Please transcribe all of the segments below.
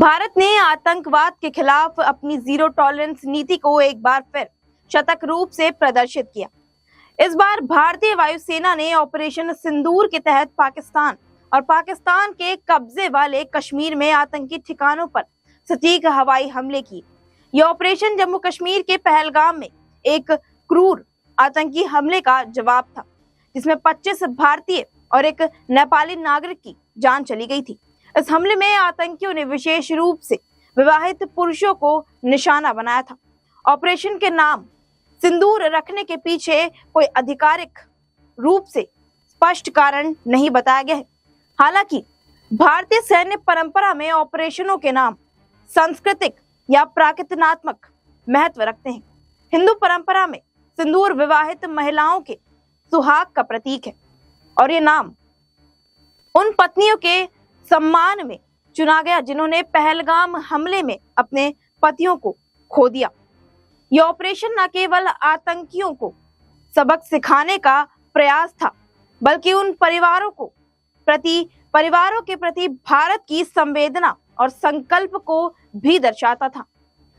भारत ने आतंकवाद के खिलाफ अपनी जीरो टॉलरेंस नीति को एक बार फिर शतक रूप से प्रदर्शित किया। इस बार भारतीय वायुसेना ने ऑपरेशन सिंदूर के तहत पाकिस्तान और पाकिस्तान के कब्जे वाले कश्मीर में आतंकी ठिकानों पर सटीक हवाई हमले किए। यह ऑपरेशन जम्मू कश्मीर के पहलगाम में एक क्रूर आतंकी हमले का जवाब था, जिसमें 25 भारतीय और एक नेपाली नागरिक की जान चली गई थी। इस हमले में आतंकियों ने विशेष रूप से विवाहित पुरुषों को निशाना बनाया था। ऑपरेशन के नाम सिंदूर रखने के पीछे कोई आधिकारिक रूप से स्पष्ट कारण नहीं बताया गया है। हालांकि भारतीय सैन्य परंपरा में ऑपरेशनों के नाम सांस्कृतिक या प्राकृतनात्मक महत्व रखते हैं। हिंदू परंपरा में सिंदूर विवाहित महिलाओं के सुहाग का प्रतीक है और ये नाम उन पत्नियों के सम्मान में चुना गया जिन्होंने पहलगाम हमले में अपने पतियों को खो दिया। यह ऑपरेशन न केवल आतंकियों को सबक सिखाने का प्रयास था, बल्कि उन परिवारों के प्रति भारत की संवेदना और संकल्प को भी दर्शाता था।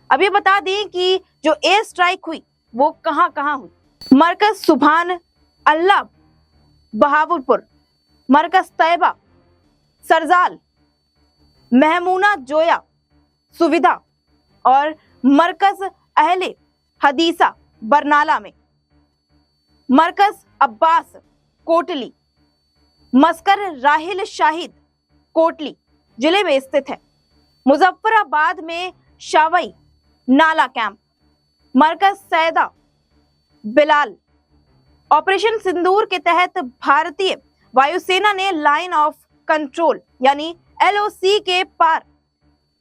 अभी बता दें कि जो एयर स्ट्राइक हुई वो कहां हुई। मरकज सुभान अल्लाह बहावलपुर, मरकज तैयबा, सरजाल, महमूना जोया सुविधा और मरकज अहले हदीसा बरनाला में, मरकज अब्बास कोटली, मस्कर राहिल शाहिद कोटली जिले में स्थित है। मुजफ्फराबाद में शावई नाला कैंप, मरकज सैदा बिलाल। ऑपरेशन सिंदूर के तहत भारतीय वायुसेना ने लाइन ऑफ कंट्रोल यानी LOC के पार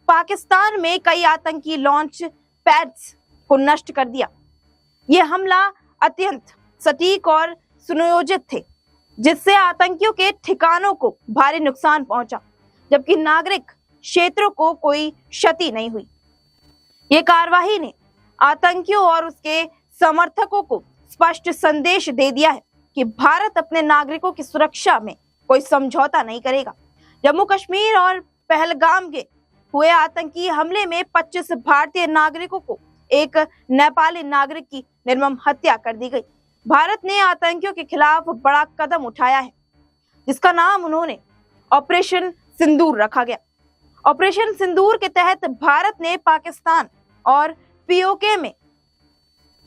पाकिस्तान में कई आतंकी लॉन्च पैड्स को नष्ट कर दिया। यह हमला अत्यंत सटीक और सुनियोजित थे, जिससे आतंकियों के ठिकानों को भारी नुकसान पहुंचा, जबकि नागरिक क्षेत्रों को कोई क्षति नहीं हुई। ये कार्यवाही ने आतंकियों और उसके समर्थकों को स्पष्ट संदेश दे दिया है कि भारत अपने नागरिकों की सुरक्षा में कोई समझौता नहीं करेगा। जम्मू कश्मीर और पहलगाम के हुए आतंकी हमले में 25 भारतीय नागरिकों को एक नेपाली नागरिक की निर्मम हत्या कर दी गई। भारत ने आतंकियों के खिलाफ बड़ा कदम उठाया है, जिसका नाम उन्होंने ऑपरेशन सिंदूर रखा गया। ऑपरेशन सिंदूर के तहत भारत ने पाकिस्तान और POK में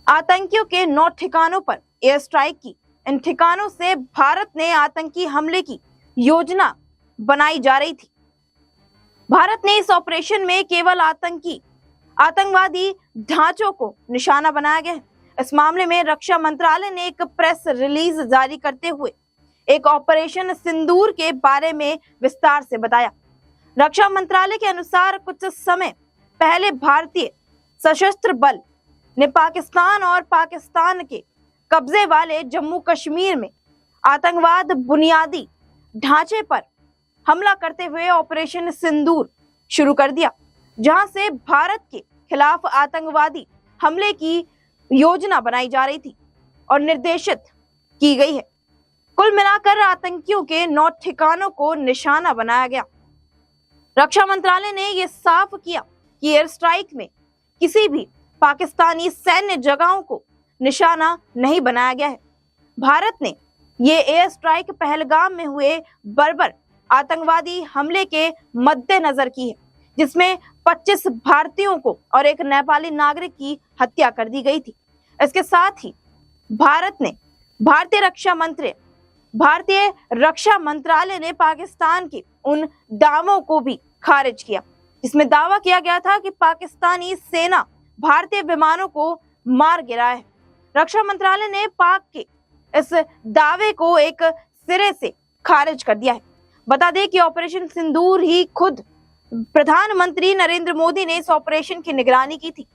आतंकियों के 9 ठिकानों पर एयर स्ट्राइक की। इन ठिकानों से भारत ने आतंकी हमले की योजना बनाई जा रही थी। भारत ने इस ऑपरेशन में केवल आतंकवादी ढांचों को निशाना बनाया गया है। इस मामले में रक्षा मंत्रालय ने एक प्रेस रिलीज जारी करते हुए एक ऑपरेशन सिंदूर के बारे में विस्तार से बताया। रक्षा मंत्रालय के अनुसार कुछ समय पहले भारतीय सशस्त्र बल ने पाकिस्तान और पाकिस्तान के कब्जे वाले जम्मू कश्मीर में आतंकवाद बुनियादी ढांचे पर हमला करते हुए ऑपरेशन सिंदूर शुरू कर दिया, जहां से भारत के खिलाफ आतंकवादी हमले की योजना बनाई जा रही थी और निर्देशित की गई है। कुल मिलाकर आतंकियों के 9 ठिकानों को निशाना बनाया गया। रक्षा मंत्रालय ने यह साफ किया कि एयर स्ट्राइक में किसी भी पाकिस्तानी सैन्य जगहों को निशाना नहीं बनाया गया है। भारत ने ये एयर स्ट्राइक पहलगाम में हुए बर्बर आतंकवादी हमले के मद्देनजर की है, जिसमें 25 भारतीयों को और एक नेपाली नागरिक की हत्या कर दी गई थी। इसके साथ ही भारतीय रक्षा मंत्रालय ने पाकिस्तान के उन दावों को भी खारिज किया, जिसमें दावा किया गया था कि पाकिस्तानी सेना भारतीय विमानों को मार गिरा है। रक्षा मंत्रालय ने पाक के इस दावे को एक सिरे से खारिज कर दिया है। बता दें कि ऑपरेशन सिंदूर ही खुद प्रधानमंत्री नरेंद्र मोदी ने इस ऑपरेशन की निगरानी की थी।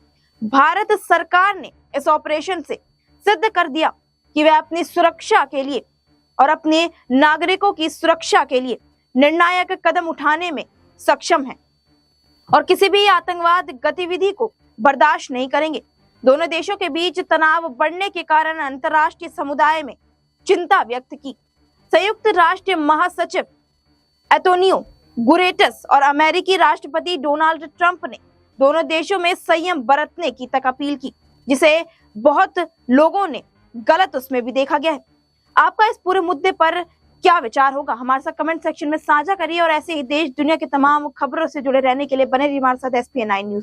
भारत सरकार ने इस ऑपरेशन से सिद्ध कर दिया कि वे अपनी सुरक्षा के लिए और अपने नागरिकों की सुरक्षा के लिए निर्णायक कदम उठाने में सक्षम है और किसी भी आतंकवाद गतिविधि को बर्दाश्त नहीं करेंगे। दोनों देशों के बीच तनाव बढ़ने के कारण अंतर्राष्ट्रीय समुदाय में चिंता व्यक्त की। संयुक्त राष्ट्र महासचिव एंटोनियो गुरेटस और अमेरिकी राष्ट्रपति डोनाल्ड ट्रंप ने दोनों देशों में संयम बरतने की तक अपील की, जिसे बहुत लोगों ने गलत उसमें भी देखा गया है। आपका इस पूरे मुद्दे पर क्या विचार होगा, हमारे साथ कमेंट सेक्शन में साझा करिए और ऐसे ही देश दुनिया के तमाम खबरों से जुड़े रहने के लिए बने रहिए हमारे साथ SPN9 न्यूज।